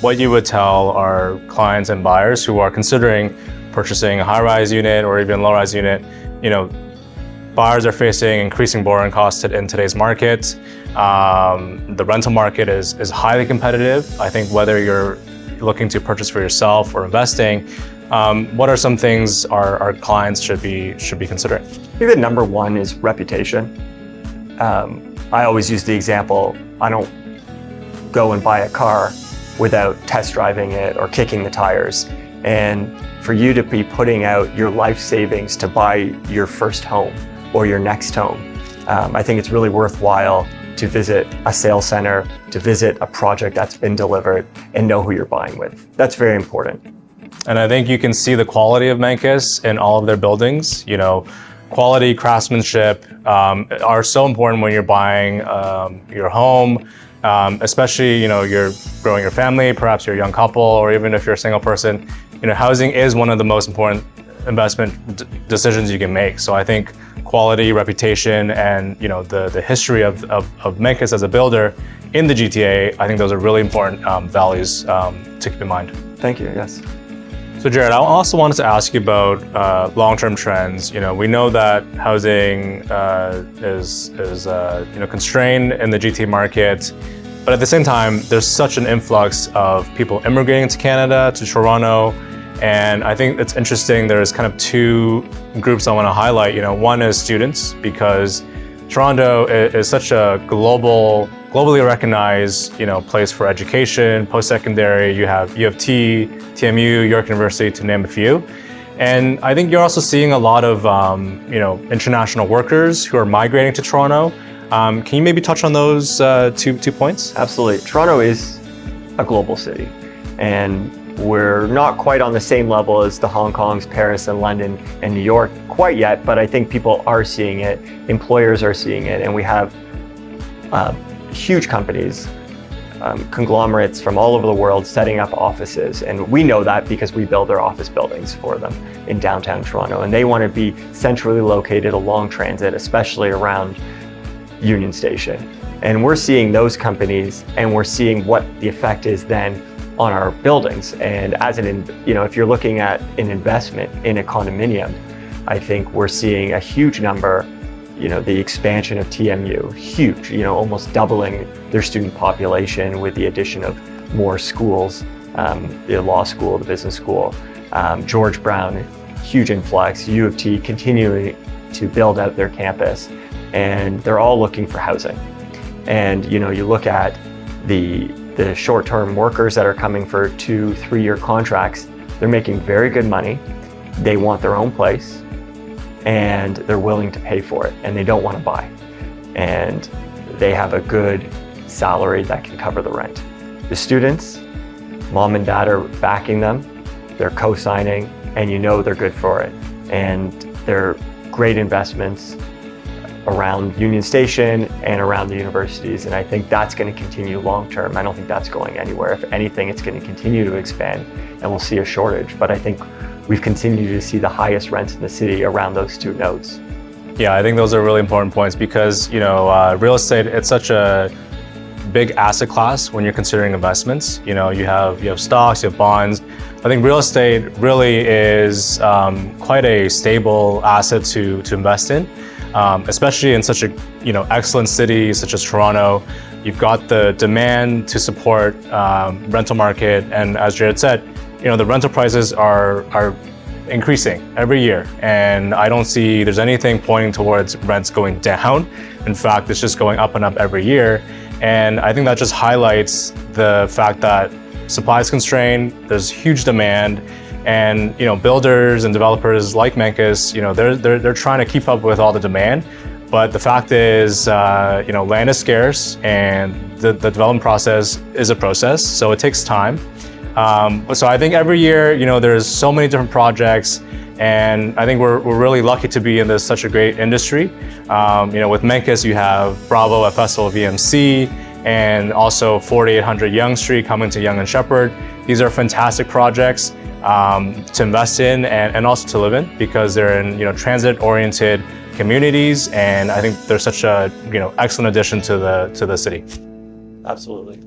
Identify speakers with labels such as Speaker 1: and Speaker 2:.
Speaker 1: what you would tell our clients and buyers who are considering purchasing a high-rise unit or even low-rise unit. Buyers are facing increasing borrowing costs in today's market. The rental market is highly competitive. I think whether you're looking to purchase for yourself or investing, what are some things our clients should be considering?
Speaker 2: I think the number one is reputation. I always use the example, I don't go and buy a car without test driving it or kicking the tires. And for you to be putting out your life savings to buy your first home or your next home, I think it's really worthwhile to visit a sales center, to visit a project that's been delivered and know who you're buying with. That's very important.
Speaker 1: And I think you can see the quality of Menkes in all of their buildings. Quality, craftsmanship are so important when you're buying your home, especially, you're growing your family, perhaps you're a young couple, or even if you're a single person. Housing is one of the most important investment decisions you can make. So I think quality, reputation, and the history of Menkes as a builder in the GTA, I think those are really important values to keep in mind.
Speaker 2: Thank you, yes.
Speaker 1: So Jared, I also wanted to ask you about long-term trends. We know that housing is constrained in the GTA market, but at the same time, there's such an influx of people immigrating to Canada, to Toronto, and I think it's interesting. There's kind of two groups I want to highlight. One is students, because Toronto is such a globally recognized, place for education, post-secondary. You have U of T, TMU, York University, to name a few. And I think you're also seeing a lot of, international workers who are migrating to Toronto. Can you maybe touch on those two points?
Speaker 2: Absolutely. Toronto is a global city, and we're not quite on the same level as the Hong Kongs, Paris, and London, and New York quite yet, but I think people are seeing it, employers are seeing it, and we have huge companies, conglomerates from all over the world setting up offices. And we know that because we build their office buildings for them in downtown Toronto. And they want to be centrally located along transit, especially around Union Station. And we're seeing those companies, and we're seeing what the effect is then on our buildings. And as if you're looking at an investment in a condominium, I think we're seeing a huge number. The expansion of TMU, huge, almost doubling their student population with the addition of more schools, the law school, the business school, George Brown, huge influx, U of T continuing to build out their campus, and they're all looking for housing. And, you look at the short-term workers that are coming for 2-3 year contracts, they're making very good money. They want their own place, and they're willing to pay for it, and they don't want to buy. And they have a good salary that can cover the rent. The students, mom and dad are backing them, they're co-signing, and they're good for it. And they're great investments around Union Station and around the universities, and I think that's going to continue long-term. I don't think that's going anywhere. If anything, it's going to continue to expand, and we'll see a shortage. But I think we've continued to see the highest rents in the city around those two nodes.
Speaker 1: Yeah, I think those are really important points because, real estate, it's such a big asset class when you're considering investments. You have stocks, you have bonds. I think real estate really is quite a stable asset to invest in, especially in such a, excellent city such as Toronto. You've got the demand to support rental market. And as Jared said, the rental prices are increasing every year, and I don't see there's anything pointing towards rents going down. In fact, it's just going up and up every year. And I think that just highlights the fact that supply is constrained, there's huge demand, and builders and developers like Menkes, they're trying to keep up with all the demand. But the fact is, land is scarce, and the development process is a process, so it takes time. So I think every year, there's so many different projects, and I think we're really lucky to be in such a great industry. With Menkes, you have Bravo at Festival VMC, and also 4800 Yonge Street coming to Yonge and Sheppard. These are fantastic projects to invest in and also to live in, because they're in transit-oriented communities, and I think they're such a excellent addition to the city.
Speaker 2: Absolutely.